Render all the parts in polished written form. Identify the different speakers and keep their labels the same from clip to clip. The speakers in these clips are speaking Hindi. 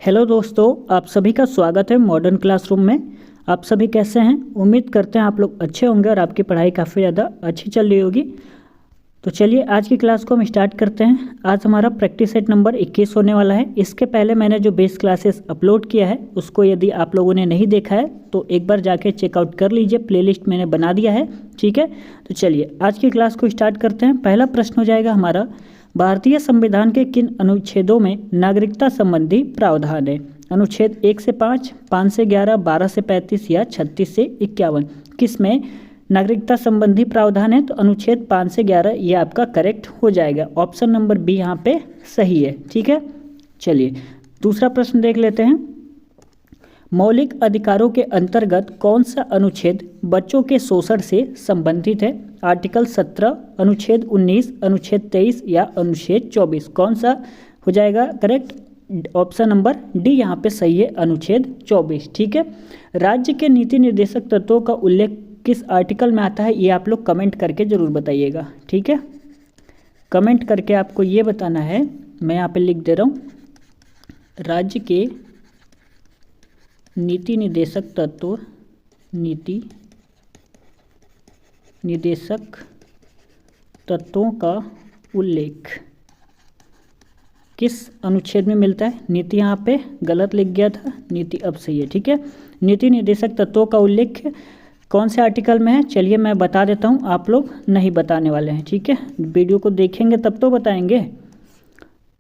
Speaker 1: हेलो दोस्तों, आप सभी का स्वागत है मॉडर्न क्लासरूम में। आप सभी कैसे हैं? उम्मीद करते हैं आप लोग अच्छे होंगे और आपकी पढ़ाई काफ़ी ज़्यादा अच्छी चल रही होगी। तो चलिए आज की क्लास को हम स्टार्ट करते हैं। आज हमारा प्रैक्टिस सेट नंबर 21 होने वाला है। इसके पहले मैंने जो बेस क्लासेस अपलोड किया है उसको यदि आप लोगों ने नहीं देखा है तो एक बार जाके चेकआउट कर लीजिए, प्लेलिस्ट मैंने बना दिया है। ठीक है, तो चलिए आज की क्लास को स्टार्ट करते हैं। पहला प्रश्न हो जाएगा हमारा, भारतीय संविधान के किन अनुच्छेदों में नागरिकता संबंधी प्रावधान है? अनुच्छेद 1 से 5, 5 से 11, 12 से 35 या 36 से 51, किस में नागरिकता संबंधी प्रावधान है? तो अनुच्छेद 5 से 11 ये आपका करेक्ट हो जाएगा। ऑप्शन नंबर बी यहाँ पे सही है। ठीक है, चलिए दूसरा प्रश्न देख लेते हैं। मौलिक अधिकारों के अंतर्गत कौन सा अनुच्छेद बच्चों के शोषण से संबंधित है? आर्टिकल 17, अनुच्छेद 19, अनुच्छेद 23 या अनुच्छेद 24, कौन सा हो जाएगा करेक्ट? ऑप्शन नंबर डी यहाँ पे सही है, अनुच्छेद 24। ठीक है, राज्य के नीति निर्देशक तत्वों का उल्लेख किस आर्टिकल में आता है? ये आप लोग कमेंट करके ज़रूर बताइएगा। ठीक है, कमेंट करके आपको ये बताना है। मैं यहाँ पे लिख दे रहा हूँ, राज्य के नीति निर्देशक तत्व, नीति निर्देशक तत्वों का उल्लेख किस अनुच्छेद में मिलता है? नीति यहाँ पे गलत लिख गया था, नीति अब सही है। ठीक है, नीति निर्देशक तत्वों का उल्लेख कौन से आर्टिकल में है? चलिए मैं बता देता हूँ, आप लोग नहीं बताने वाले हैं। ठीक है, वीडियो को देखेंगे तब तो बताएंगे,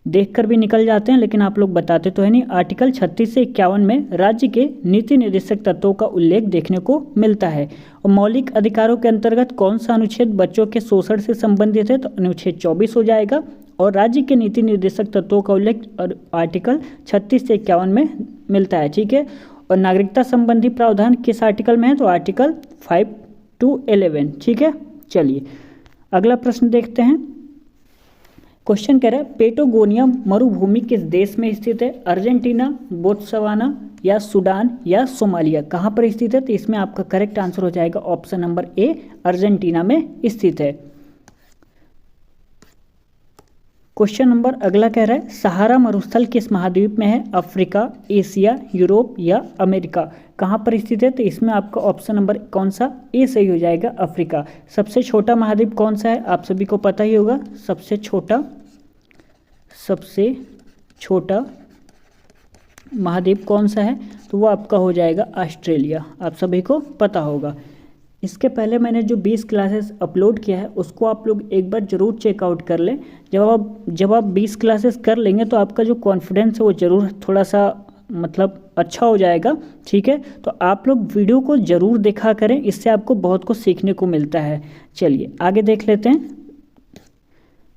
Speaker 1: देखकर भी निकल जाते हैं लेकिन आप लोग बताते तो है नहीं। आर्टिकल 36 से 51 में राज्य के नीति निर्देशक तत्वों का उल्लेख देखने को मिलता है। और मौलिक अधिकारों के अंतर्गत कौन सा अनुच्छेद बच्चों के शोषण से संबंधित है? तो अनुच्छेद 24 हो जाएगा। और राज्य के नीति निर्देशक तत्वों का उल्लेख आर्टिकल 36 से 51 में मिलता है। ठीक है, और नागरिकता संबंधी प्रावधान किस आर्टिकल में है? तो आर्टिकल 5 to 11। ठीक है, चलिए अगला प्रश्न देखते हैं। क्वेश्चन कह रहा है, पेटागोनिया मरुभूमि किस देश में स्थित है? अर्जेंटीना, बोत्सवाना या सूडान या सोमालिया, कहाँ पर स्थित है? तो इसमें आपका करेक्ट आंसर हो जाएगा ऑप्शन नंबर ए, अर्जेंटीना में स्थित है। क्वेश्चन नंबर अगला कह रहा है, सहारा मरुस्थल किस महाद्वीप में है? अफ्रीका, एशिया, यूरोप या अमेरिका, कहाँ पर स्थित है? तो इसमें आपका ऑप्शन नंबर कौन सा? ए सही हो जाएगा, अफ्रीका। सबसे छोटा महाद्वीप कौन सा है? आप सभी को पता ही होगा। सबसे छोटा महाद्वीप कौन सा है? तो वो आपका हो जाएगा ऑस्ट्रेलिया, आप सभी को पता होगा। इसके पहले मैंने जो 20 क्लासेस अपलोड किया है उसको आप लोग एक बार ज़रूर चेकआउट कर लें। जब आप 20 क्लासेस कर लेंगे तो आपका जो कॉन्फिडेंस है वो ज़रूर थोड़ा सा मतलब अच्छा हो जाएगा। ठीक है, तो आप लोग वीडियो को ज़रूर देखा करें, इससे आपको बहुत कुछ सीखने को मिलता है। चलिए आगे देख लेते हैं।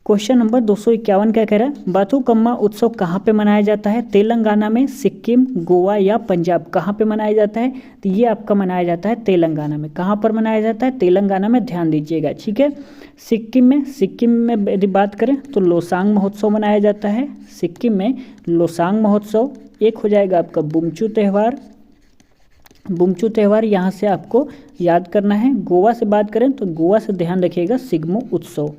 Speaker 1: क्वेश्चन नंबर 251 क्या कह रहा है, बाथुकम्मा उत्सव कहाँ पे मनाया जाता है? तेलंगाना में, सिक्किम, गोवा या पंजाब, कहाँ पे मनाया जाता है? तो ये आपका मनाया जाता है तेलंगाना में। कहाँ पर मनाया जाता है? तेलंगाना में, ध्यान दीजिएगा। ठीक है, सिक्किम में यदि बात करें तो लोसांग महोत्सव मनाया जाता है। सिक्किम में लोसांग महोत्सव। एक हो जाएगा आपका बुमचू त्यौहार यहाँ से आपको याद करना है। गोवा से बात करें तो गोवा से ध्यान रखिएगा सिग्मो उत्सव,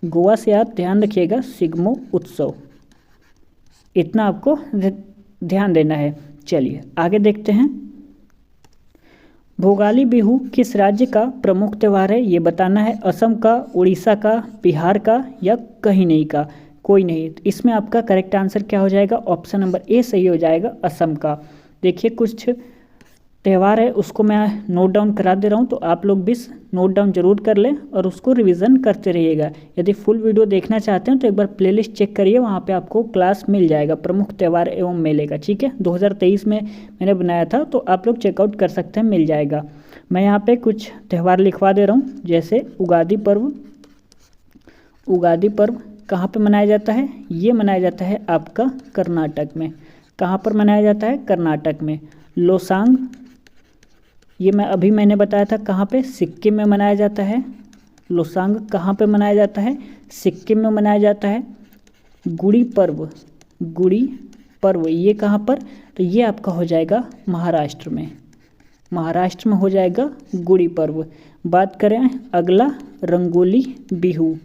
Speaker 1: गोवा से आप ध्यान रखिएगा सिग्मो उत्सव, इतना आपको ध्यान देना है। चलिए आगे देखते हैं। भोगाली बिहू किस राज्य का प्रमुख त्यौहार है? ये बताना है। असम का, उड़ीसा का, बिहार का या कहीं नहीं का, कोई नहीं। इसमें आपका करेक्ट आंसर क्या हो जाएगा? ऑप्शन नंबर ए सही हो जाएगा, असम का। देखिए कुछ त्यौहार है उसको मैं नोट डाउन करा दे रहा हूँ, तो आप लोग भी नोट डाउन जरूर कर लें और उसको रिवीजन करते रहिएगा। यदि फुल वीडियो देखना चाहते हैं तो एक बार प्लेलिस्ट चेक करिए, वहाँ पे आपको क्लास मिल जाएगा प्रमुख त्यौहार एवं मेले का। ठीक है, 2023 में मैंने बनाया था, तो आप लोग चेकआउट कर सकते हैं, मिल जाएगा। मैं यहाँ पे कुछ त्यौहार लिखवा दे रहा हूँ, जैसे उगादी पर्व कहाँ पर मनाया जाता है? ये मनाया जाता है आपका कर्नाटक में। कहाँ पर मनाया जाता है? कर्नाटक में। लोसांग, ये मैंने बताया था कहाँ पे? सिक्किम में मनाया जाता है। लोसांग कहाँ पे मनाया जाता है? सिक्किम में मनाया जाता है। गुड़ी पर्व ये कहाँ पर? तो ये आपका हो जाएगा महाराष्ट्र में हो जाएगा गुड़ी पर्व। बात करें अगला, रंगोली बिहू,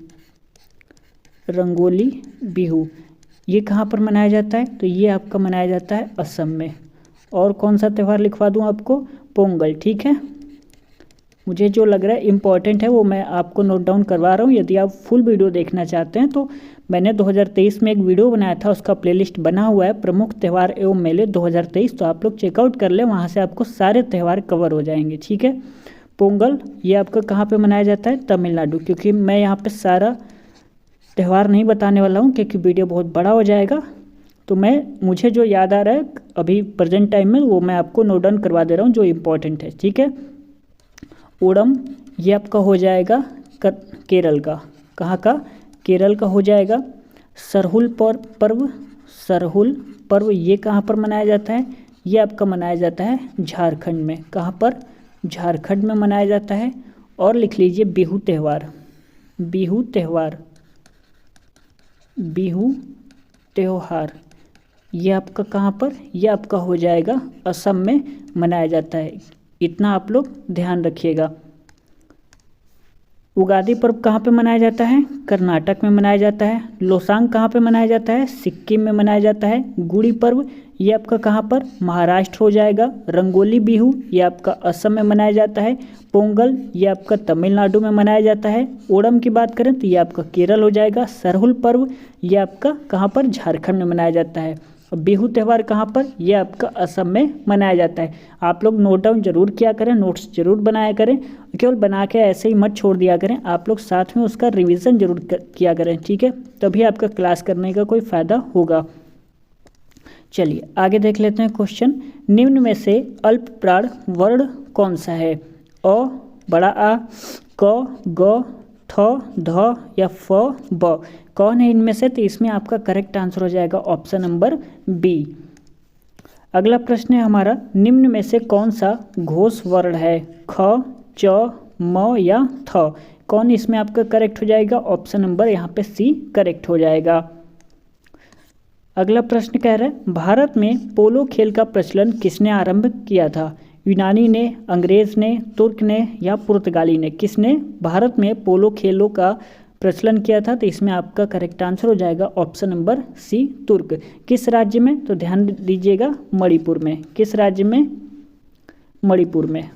Speaker 1: ये कहाँ पर मनाया जाता है? तो ये आपका मनाया जाता है असम में। और कौन सा त्यौहार लिखवा दूँ आपको? पोंगल। ठीक है, मुझे जो लग रहा है इम्पॉर्टेंट है वो मैं आपको नोट डाउन करवा रहा हूँ। यदि आप फुल वीडियो देखना चाहते हैं तो मैंने 2023 में एक वीडियो बनाया था, उसका प्लेलिस्ट बना हुआ है प्रमुख त्यौहार एवं मेले 2023, तो आप लोग चेकआउट कर लें, वहाँ से आपको सारे त्यौहार कवर हो जाएंगे। ठीक है, पोंगल ये आपका कहाँ पे मनाया जाता है? तमिलनाडु। क्योंकि मैं यहाँ पे सारा त्यौहार नहीं बताने वाला हूँ क्योंकि वीडियो बहुत बड़ा हो जाएगा, तो मुझे जो याद आ रहा है अभी प्रेजेंट टाइम में वो मैं आपको नोट डाउन करवा दे रहा हूँ जो इम्पोर्टेंट है। ठीक है, ओणम ये आपका हो जाएगा केरल का। कहाँ का? केरल का हो जाएगा। सरहुल पर्व ये कहाँ पर मनाया जाता है? ये आपका मनाया जाता है झारखंड में। कहाँ पर? झारखंड में मनाया जाता है। और लिख लीजिए बिहू त्यौहार ये आपका कहाँ पर? ये आपका हो जाएगा असम में मनाया जाता है। इतना आप लोग ध्यान रखिएगा। उगादी पर्व कहाँ पे मनाया जाता है? कर्नाटक में मनाया जाता है। लोसांग कहाँ पे मनाया जाता है? सिक्किम में मनाया जाता है। गुड़ी पर्व ये आपका कहाँ पर? महाराष्ट्र हो जाएगा। रंगोली बिहू ये आपका असम में मनाया जाता है। पोंगल ये आपका तमिलनाडु में मनाया जाता है। ओणम की बात करें तो ये आपका केरल हो जाएगा। सरहुल पर्व ये आपका कहाँ पर? झारखंड में मनाया जाता है। और बिहू त्यौहार कहाँ पर? ये आपका असम में मनाया जाता है। आप लोग नोट डाउन जरूर किया करें, नोट्स जरूर बनाया करें, केवल बना के ऐसे ही मत छोड़ दिया करें, आप लोग साथ में उसका रिवीजन जरूर किया करें। ठीक है, तभी आपका क्लास करने का कोई फ़ायदा होगा। चलिए आगे देख लेते हैं क्वेश्चन। निम्न में से अल्प प्राण वर्ण कौन सा है? अ बड़ा आ, क, ग, थ, ध या फ, ब। कौन है इनमें से? तो इसमें आपका करेक्ट आंसर हो जाएगा ऑप्शन नंबर बी। अगला प्रश्न है हमारा, निम्न में से कौन सा घोष वर्ण है? ख, च, म या थ। कौन इसमें आपका करेक्ट हो जाएगा? ऑप्शन नंबर यहाँ पे सी करेक्ट हो जाएगा। अगला प्रश्न कह रहा है, भारत में पोलो खेल का प्रचलन किसने आरंभ किया था? यूनानी ने, अंग्रेज ने, तुर्क ने या पुर्तगाली ने? किसने भारत में पोलो खेलों का प्रचलन किया था? तो इसमें आपका करेक्ट आंसर हो जाएगा ऑप्शन नंबर सी तुर्क। किस राज्य में? तो ध्यान दीजिएगा मणिपुर में। किस राज्य में? मणिपुर में।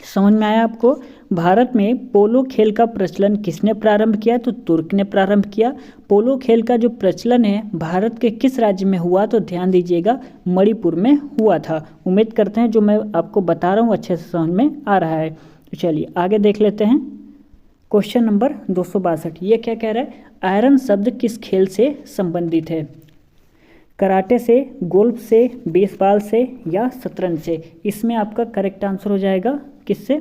Speaker 1: समझ में आया आपको? भारत में पोलो खेल का प्रचलन किसने प्रारंभ किया? तो तुर्क ने प्रारंभ किया। पोलो खेल का जो प्रचलन है भारत के किस राज्य में हुआ? तो ध्यान दीजिएगा मणिपुर में हुआ था। उम्मीद करते हैं जो मैं आपको बता रहा हूँ अच्छे से समझ में आ रहा है। तो चलिए आगे देख लेते हैं। क्वेश्चन नंबर 262, ये क्या कह रहा है? आयरन शब्द किस खेल से संबंधित है? कराटे से, गोल्फ से, बेसबॉल से या शतरंज से? इसमें आपका करेक्ट आंसर हो जाएगा किससे?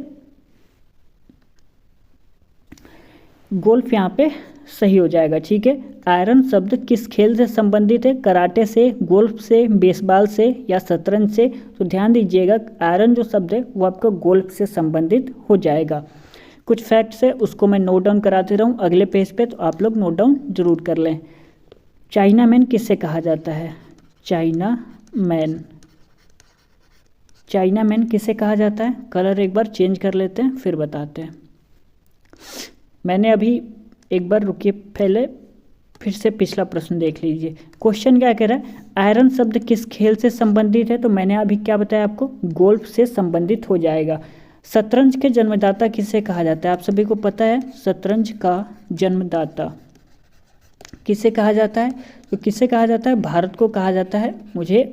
Speaker 1: गोल्फ यहाँ पे सही हो जाएगा। ठीक है, आयरन शब्द किस खेल से संबंधित है? कराटे से, गोल्फ से, बेसबॉल से या शतरंज से? तो ध्यान दीजिएगा आयरन जो शब्द है वो आपका गोल्फ से संबंधित हो जाएगा। कुछ फैक्ट्स है उसको मैं नोट डाउन कराते रहूँ अगले पेज पे, तो आप लोग नोट डाउन जरूर कर लें। चाइना मैन किससे कहा जाता है? चाइना मैन किसे कहा जाता है? कलर एक बार चेंज कर लेते हैं फिर बताते हैं। मैंने अभी एक बार रुकिए, पहले फिर से पिछला प्रश्न देख लीजिए। क्वेश्चन क्या कह रहा है? आयरन शब्द किस खेल से संबंधित है? तो मैंने अभी क्या बताया आपको? गोल्फ से संबंधित हो जाएगा। शतरंज के जन्मदाता किसे कहा जाता है? आप सभी को पता है शतरंज का जन्मदाता किसे कहा जाता है? तो किसे कहा जाता है? भारत को कहा जाता है। मुझे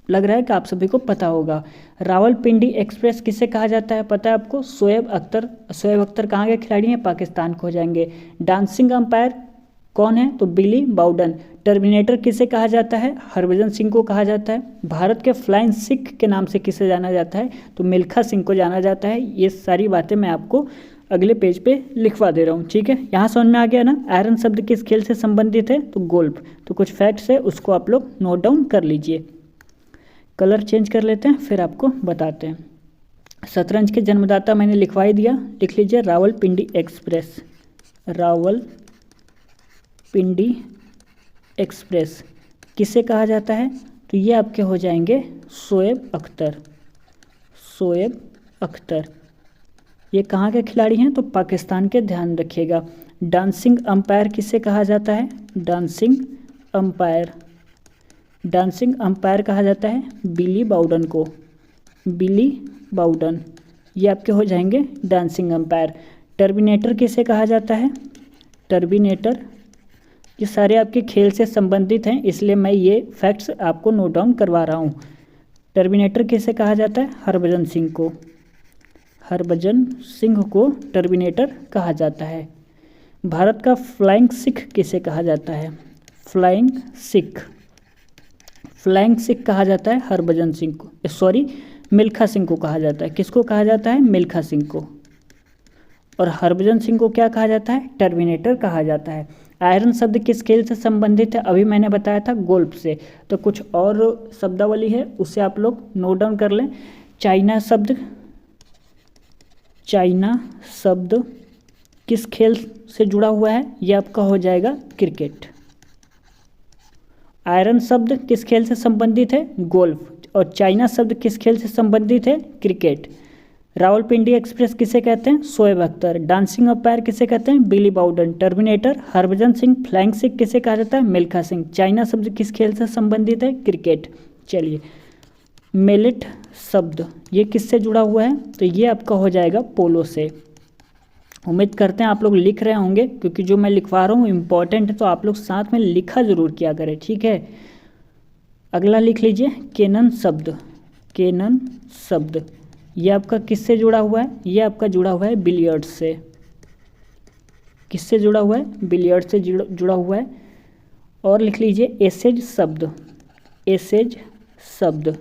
Speaker 1: लग रहा है कि आप सभी को पता होगा। रावलपिंडी एक्सप्रेस किसे कहा जाता है? पता है आपको? शोएब अख्तर कहाँ के खिलाड़ी हैं? पाकिस्तान को हो जाएंगे। डांसिंग अंपायर कौन है? तो बिली बाउडन। टर्मिनेटर किसे कहा जाता है? हरभजन सिंह को कहा जाता है। भारत के फ्लाइंग सिख के नाम से किसे जाना जाता है? तो मिल्खा सिंह को जाना जाता है। ये सारी बातें मैं आपको अगले पेज पे लिखवा दे रहा हूँ। ठीक है, यहाँ समझ में आ गया ना? आयरन शब्द किस खेल से संबंधित है? तो गोल्फ। तो कुछ फैक्ट्स है उसको आप लोग नोट डाउन कर लीजिए। कलर चेंज कर लेते हैं फिर आपको बताते हैं। शतरंज के जन्मदाता मैंने लिखवा ही दिया, लिख लीजिए रावलपिंडी एक्सप्रेस। रावलपिंडी एक्सप्रेस किसे कहा जाता है? तो ये आपके हो जाएंगे शोएब अख्तर। ये कहाँ के खिलाड़ी हैं? तो पाकिस्तान के, ध्यान रखिएगा। डांसिंग अंपायर किसे कहा जाता है? डांसिंग अंपायर, डांसिंग अंपायर कहा जाता है बिली बाउडन को, बिली बाउडन, ये आपके हो जाएंगे डांसिंग अंपायर। टर्मिनेटर किसे कहा जाता है, टर्मिनेटर, ये सारे आपके खेल से संबंधित हैं इसलिए मैं ये फैक्ट्स आपको नोट डाउन करवा रहा हूँ। टर्मिनेटर किसे कहा जाता है, हरभजन सिंह को, हरभजन सिंह को टर्मिनेटर कहा जाता है। भारत का फ्लाइंग सिख किसे कहा जाता है, फ्लाइंग सिख, फ्लाइंग सिख कहा जाता है हरभजन सिंह को, सॉरी मिल्खा सिंह को कहा जाता है। किसको कहा जाता है, मिल्खा सिंह को। और हरभजन सिंह को क्या कहा जाता है, टर्मिनेटर कहा जाता है। आयरन शब्द किस खेल से संबंधित है, अभी मैंने बताया था गोल्फ से, तो कुछ और शब्दावली है उसे आप लोग नोट डाउन कर लें। चाइना शब्द, चाइना शब्द किस खेल से जुड़ा हुआ है, यह आपका हो जाएगा क्रिकेट। आयरन शब्द किस खेल से संबंधित है, गोल्फ, और चाइना शब्द किस खेल से संबंधित है, क्रिकेट। रावलपिंडी एक्सप्रेस किसे कहते हैं, शोएब अख्तर। डांसिंग अंपायर किसे कहते हैं, बिली बाउडन। टर्मिनेटर हरभजन सिंह। फ्लाइंग सिख किसे कहा जाता है, मिल्खा सिंह। चाइना शब्द किस खेल से संबंधित है, क्रिकेट। चलिए मेलेट शब्द ये किससे जुड़ा हुआ है, तो ये आपका हो जाएगा पोलो से। उम्मीद करते हैं आप लोग लिख रहे होंगे क्योंकि जो मैं लिखवा रहा हूँ इम्पॉर्टेंट है, तो आप लोग साथ में लिखा ज़रूर किया करें, ठीक है। अगला लिख लीजिए केनन शब्द, केनन शब्द ये आपका किससे जुड़ा हुआ है, ये आपका जुड़ा हुआ है बिलियर्ड्स से। किससे जुड़ा हुआ है, बिलियर्ड्स से जुड़ा हुआ है। और लिख लीजिए एसेज शब्द, एसेज शब्द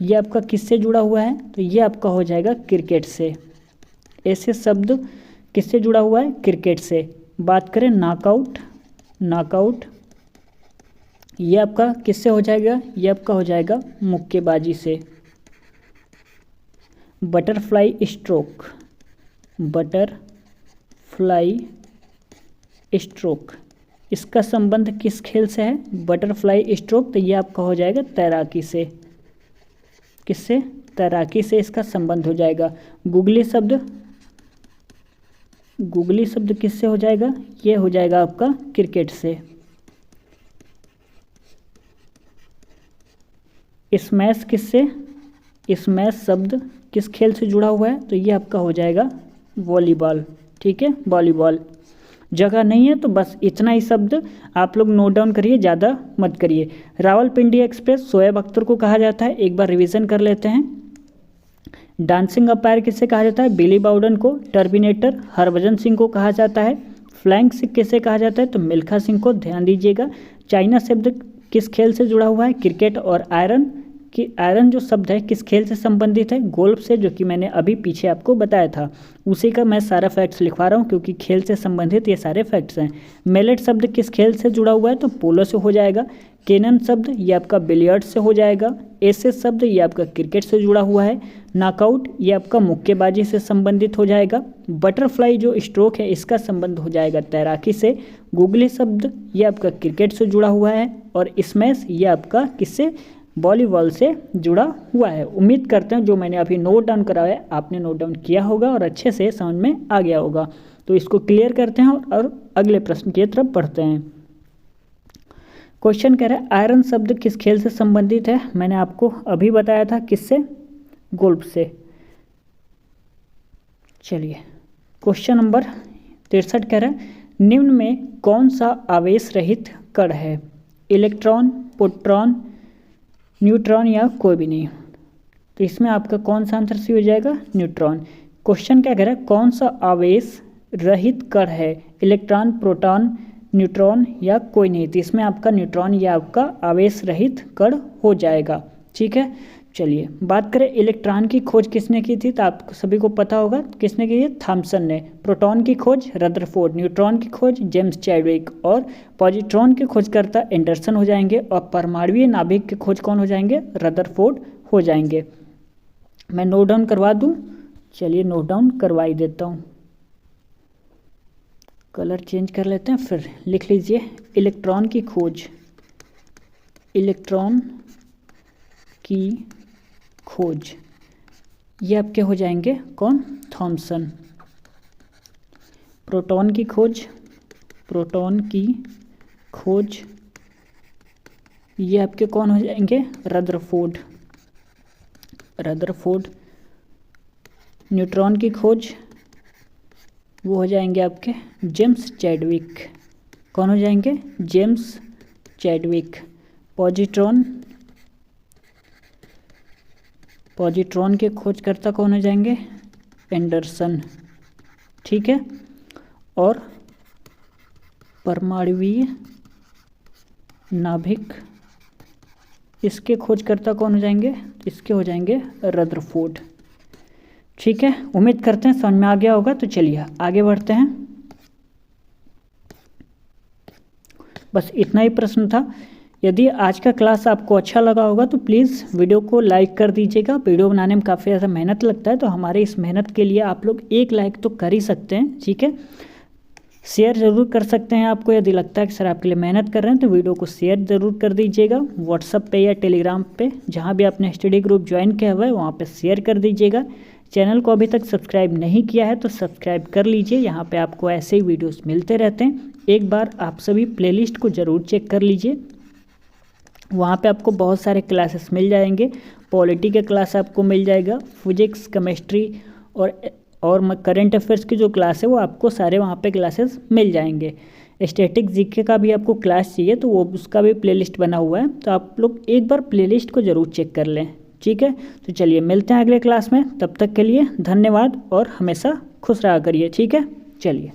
Speaker 1: ये आपका किससे जुड़ा हुआ है, तो ये आपका हो जाएगा क्रिकेट से। एसेज शब्द किससे जुड़ा हुआ है, क्रिकेट से। बात करें नॉकआउट, नॉकआउट ये आपका किससे हो जाएगा, ये आपका हो जाएगा मुक्केबाजी से। बटरफ्लाई स्ट्रोक, बटरफ्लाई स्ट्रोक इसका संबंध किस खेल से है, बटरफ्लाई स्ट्रोक, तो ये आपका हो जाएगा तैराकी से। किससे, तैराकी से इसका संबंध हो जाएगा। गुगली शब्द, गुगली शब्द किससे हो जाएगा, ये हो जाएगा आपका क्रिकेट से। स्मैश किससे, स्मैश शब्द किस खेल से जुड़ा हुआ है, तो ये आपका हो जाएगा वॉलीबॉल, ठीक है, वॉलीबॉल। जगह नहीं है तो बस इतना ही शब्द आप लोग नोट डाउन करिए, ज़्यादा मत करिए। रावलपिंडी एक्सप्रेस शोएब अख्तर को कहा जाता है, एक बार रिवीजन कर लेते हैं। डांसिंग अंपायर किसे कहा जाता है, बिली बाउडन को। टर्मिनेटर हरभजन सिंह को कहा जाता है। फ्लाइंग सिख किसे कहा जाता है, तो मिल्खा सिंह को, ध्यान दीजिएगा। चाइना शब्द किस खेल से जुड़ा हुआ है, क्रिकेट। और आयरन कि आयरन जो शब्द है किस खेल से संबंधित है, गोल्फ से, जो कि मैंने अभी पीछे आपको बताया था। उसी का मैं सारा फैक्ट्स लिखवा रहा हूँ क्योंकि खेल से संबंधित ये सारे फैक्ट्स हैं। मेलेट शब्द किस खेल से जुड़ा हुआ है, तो पोलो से हो जाएगा। केनन शब्द ये आपका बिलियर्ड से हो जाएगा। एसेज शब्द ये आपका क्रिकेट से जुड़ा हुआ है। नॉकआउट ये आपका मुक्केबाजी से संबंधित हो जाएगा। बटरफ्लाई जो स्ट्रोक है इसका संबंध हो जाएगा तैराकी से। गुगली शब्द ये आपका क्रिकेट से जुड़ा हुआ है। और स्मैश ये आपका किससे, वॉलीबॉल से जुड़ा हुआ है। उम्मीद करते हैं जो मैंने अभी नोट डाउन कराया है आपने नोट डाउन किया होगा और अच्छे से समझ में आ गया होगा। तो इसको क्लियर करते हैं और अगले प्रश्न की तरफ बढ़ते हैं। क्वेश्चन कह रहा है आयरन शब्द किस खेल से संबंधित है, मैंने आपको अभी बताया था किससे, गोल्फ से। चलिए क्वेश्चन नंबर 63 कह रहा है निम्न में कौन सा आवेश रहित कण है, इलेक्ट्रॉन, प्रोटॉन, न्यूट्रॉन या कोई भी नहीं। तो इसमें आपका कौन सा आंसर सी हो जाएगा, न्यूट्रॉन। क्वेश्चन क्या कह रहा है कौन सा आवेश रहित कण है, इलेक्ट्रॉन, प्रोटॉन, न्यूट्रॉन या कोई नहीं। तो इसमें आपका न्यूट्रॉन या आपका आवेश रहित कण हो जाएगा, ठीक है। चलिए बात करें इलेक्ट्रॉन की खोज किसने की थी, तो आप सभी को पता होगा किसने की थी, थॉमसन ने। प्रोटॉन की खोज रदरफोर्ड, न्यूट्रॉन की खोज जेम्स चैडविक और पॉजिट्रॉन के खोजकर्ता एंडरसन हो जाएंगे और परमाणुीय नाभिक के खोज कौन हो जाएंगे, रदरफोर्ड हो जाएंगे। मैं नोट डाउन करवा दूं, चलिए नोट डाउन करवा ही देता हूँ। कलर चेंज कर लेते हैं, फिर लिख लीजिए इलेक्ट्रॉन की खोज, इलेक्ट्रॉन की खोज ये आपके हो जाएंगे कौन, थॉमसन। प्रोटॉन की खोज, प्रोटॉन की खोज ये आपके कौन हो जाएंगे, रदरफोर्ड। न्यूट्रॉन की खोज वो हो जाएंगे आपके जेम्स चैडविक। कौन हो जाएंगे, जेम्स चैडविक। पॉजिट्रॉन के खोजकर्ता कौन हो जाएंगे, एंडरसन। ठीक है, और परमाणुवीय नाभिक, इसके खोजकर्ता कौन हो जाएंगे, इसके हो जाएंगे रदरफोर्ड। ठीक है, उम्मीद करते हैं समझ में आ गया होगा। तो चलिए आगे बढ़ते हैं। बस इतना ही प्रश्न था। यदि आज का क्लास आपको अच्छा लगा होगा तो प्लीज़ वीडियो को लाइक कर दीजिएगा। वीडियो बनाने में काफ़ी ज़्यादा मेहनत लगता है, तो हमारे इस मेहनत के लिए आप लोग एक लाइक तो कर ही सकते हैं। ठीक है, शेयर ज़रूर कर सकते हैं। आपको यदि लगता है कि सर आपके लिए मेहनत कर रहे हैं तो वीडियो को शेयर ज़रूर कर दीजिएगा। व्हाट्सअप पे या टेलीग्राम पे जहाँ भी आपने स्टडी ग्रुप ज्वाइन किया हुआ है वहाँ पे शेयर कर दीजिएगा। चैनल को अभी तक सब्सक्राइब नहीं किया है तो सब्सक्राइब कर लीजिए। यहाँ पे आपको ऐसे ही वीडियोस मिलते रहते हैं। एक बार आप सभी प्लेलिस्ट को ज़रूर चेक कर लीजिए, वहाँ पे आपको बहुत सारे क्लासेस मिल जाएंगे। पॉलिटी के क्लास आपको मिल जाएगा, फिजिक्स, केमिस्ट्री और करंट अफेयर्स की जो क्लास है वो आपको सारे वहाँ पे क्लासेस मिल जाएंगे। स्टैटिक जीके का भी आपको क्लास चाहिए तो वो उसका भी प्लेलिस्ट बना हुआ है, तो आप लोग एक बार प्लेलिस्ट को ज़रूर चेक कर लें। ठीक है, तो चलिए मिलते हैं अगले क्लास में। तब तक के लिए धन्यवाद और हमेशा खुश रहा करिए। ठीक है, चलिए।